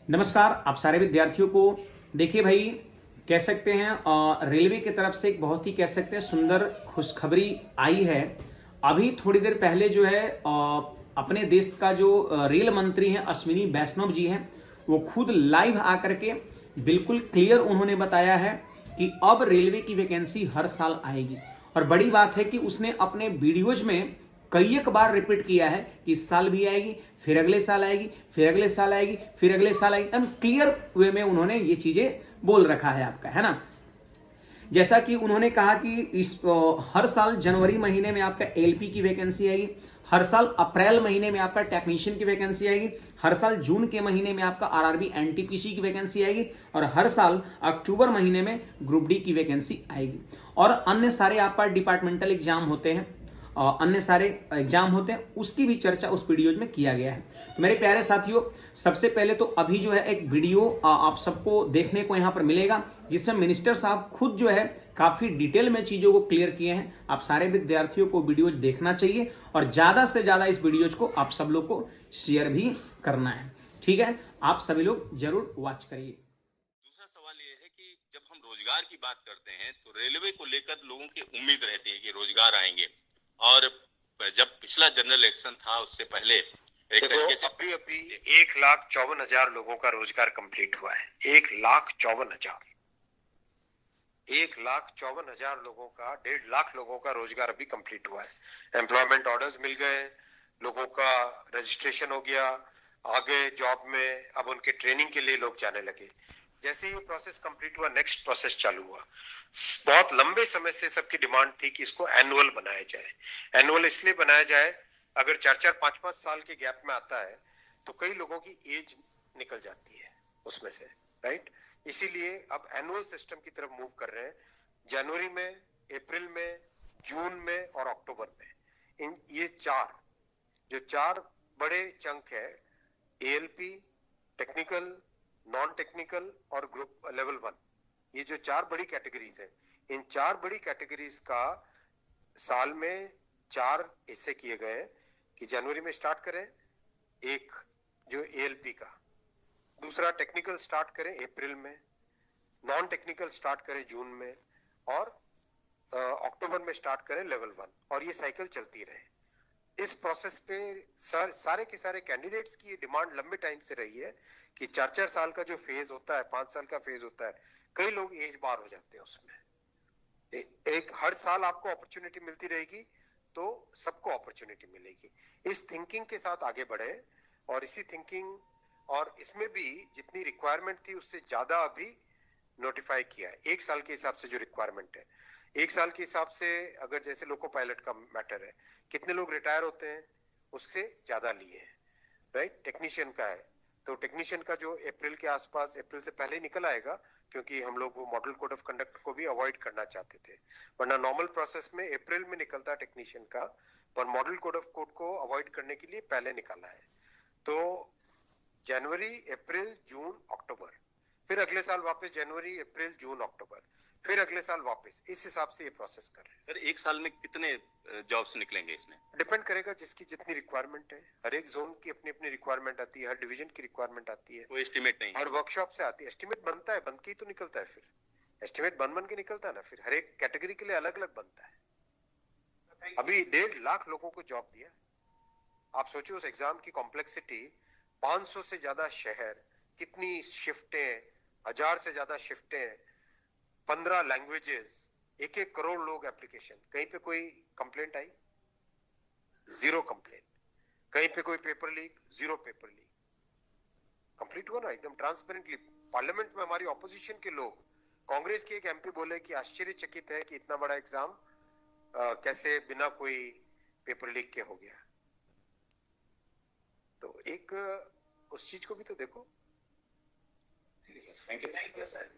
नमस्कार आप सारे विद्यार्थियों को। देखिए भाई, कह सकते हैं रेलवे की तरफ से एक बहुत ही कह सकते हैं सुंदर खुशखबरी आई है। अभी थोड़ी देर पहले जो है अपने देश का जो रेल मंत्री हैं अश्विनी वैष्णव जी हैं, वो खुद लाइव आकर के बिल्कुल क्लियर उन्होंने बताया है कि अब रेलवे की वैकेंसी हर साल आएगी। और बड़ी बात है कि उसने अपने वीडियोज में कई एक बार रिपीट किया है कि इस साल भी आएगी, फिर अगले साल आएगी, फिर अगले साल आएगी, फिर अगले साल आएगी। एकदम क्लियर वे में उन्होंने ये चीजें बोल रखा है आपका, है ना। जैसा कि उन्होंने कहा कि इस हर साल जनवरी महीने में आपका एलपी की वैकेंसी आएगी, हर साल अप्रैल महीने में आपका टेक्नीशियन की वैकेंसी आएगी, हर साल जून के महीने में आपका आरआरबी एनटीपीसी की वैकेंसी आएगी और हर साल अक्टूबर महीने में ग्रुप डी की वैकेंसी आएगी। और अन्य सारे आपका डिपार्टमेंटल एग्जाम होते हैं, अन्य सारे एग्जाम होते हैं, उसकी भी चर्चा उस वीडियो में किया गया है। तो मेरे प्यारे साथियों, सबसे पहले तो अभी जो है एक वीडियो आप सबको देखने को यहाँ पर मिलेगा जिसमें मिनिस्टर साहब खुद जो है काफी डिटेल में चीजों को क्लियर किए हैं। आप सारे विद्यार्थियों को वीडियोज देखना चाहिए और ज्यादा से ज्यादा इस वीडियोज को आप सब लोग को शेयर भी करना है। ठीक है, आप सभी लोग जरूर वॉच करिए। दूसरा सवाल ये है कि जब हम रोजगार की बात करते हैं तो रेलवे को लेकर लोगों की उम्मीद रहती है कि रोजगार आएंगे। और जब पिछला जनरल इलेक्शन था उससे पहले एक तरीके से अभी 1,54,000 लोगों का रोजगार कंप्लीट हुआ है। 1,54,000 लोगों का 1.5 लाख लोगों का रोजगार अभी कंप्लीट हुआ है। एम्प्लॉयमेंट ऑर्डर्स मिल गए, लोगों का रजिस्ट्रेशन हो गया, आगे जॉब में अब उनके ट्रेनिंग के लिए लोग जाने लगे। जैसे ही प्रोसेस कंप्लीट हुआ, नेक्स्ट प्रोसेस चालू हुआ। बहुत लंबे समय से सबकी डिमांड थी कि इसको एनुअल बनाया जाए। एनुअल इसलिए बनाया जाए, अगर 4-4, 5-5 साल के गैप में आता है तो कई लोगों की एज निकल जाती है उसमें से, राइट। इसीलिए अब एनुअल सिस्टम की तरफ मूव कर रहे हैं। जनवरी में, अप्रैल में, जून में और अक्टूबर में, इन ये चार बड़े चंक है, एएलपी, टेक्निकल, नॉन टेक्निकल और ग्रुप लेवल 1। ये जो 4 बड़ी कैटेगरीज हैं, इन 4 बड़ी कैटेगरीज का साल में 4 हिस्से किए गए हैं कि जनवरी में स्टार्ट करें एक जो एएलपी का, दूसरा टेक्निकल स्टार्ट करें अप्रैल में, नॉन टेक्निकल स्टार्ट करें जून में और अक्टूबर में स्टार्ट करें लेवल 1, और ये साइकिल चलती रहे। इस प्रोसेस पे सारे के सारे कैंडिडेट्स की डिमांड लंबे टाइम से रही है कि 4-4 साल का जो फेज होता है, 5 साल का फेज होता है, कई लोग एज बार हो जाते हैं उसमें। एक हर साल आपको अपॉर्चुनिटी मिलती रहेगी तो सबको अपॉर्चुनिटी मिलेगी। इस थिंकिंग के साथ आगे बढ़े और इसी थिंकिंग और इसमें भी जितनी रिक्वायरमेंट थी उससे ज्यादा अभी नोटिफाई किया है। 1 साल के हिसाब से जो रिक्वायरमेंट है, 1 साल के हिसाब से अगर जैसे लोको पायलट का मैटर है, कितने लोग रिटायर होते हैं उससे ज्यादा लिए हैं, राइट। टेक्नीशियन का है तो टेक्नीशियन का जो अप्रैल के आसपास, अप्रैल से पहले निकल आएगा, क्योंकि हम लोग वो मॉडल कोड ऑफ कंडक्ट को भी अवॉइड करना चाहते थे, वरना नॉर्मल प्रोसेस में अप्रैल में निकलता टेक्नीशियन का, पर मॉडल कोड ऑफ कोड को अवॉइड करने के लिए पहले निकाला है। तो जनवरी, अप्रैल, जून, अक्टूबर, फिर अगले साल वापस जनवरी, अप्रैल, जून, अक्टूबर, फिर अगले साल वापस, इस हिसाब से ये प्रोसेस कर रहे हैं। सर एक साल में कितने जॉब्स निकलेंगे इसमें? डिपेंड करेगा जिसकी जितनी रिक्वायरमेंट है। हर एक जोन की अपनी अपनी रिक्वायरमेंट आती है, हर डिवीजन की रिक्वायरमेंट आती है, कोई एस्टिमेट नहीं, हर वर्कशॉप से आती है। एस्टिमेट बनता है, बन के ही तो निकलता है, फिर एस्टिमेट बन के निकलता है ना, फिर हर एक कैटेगरी के लिए अलग अलग बनता है। अभी 1.5 लाख लोगों को जॉब दिया। आप सोचिए उस एग्जाम की कॉम्प्लेक्सिटी, 500 से ज्यादा शहर, कितनी शिफ्टें, 1000 से ज्यादा शिफ्टें, 15 लैंग्वेजेस, 1-1 करोड़ लोग एप्लीकेशन। कहीं पे कोई कंप्लेंट आई? 0 कंप्लेंट। कहीं पे कोई paper leak? 0 paper leak. Complete हुआ ना एकदम ट्रांसपेरेंटली। पार्लियामेंट में हमारी ऑपोजिशन के लोग, कांग्रेस के एक एमपी बोले कि आश्चर्यचकित है कि इतना बड़ा एग्जाम कैसे बिना कोई पेपर लीक के हो गया। तो एक उस चीज को भी तो देखो। Thank you sir.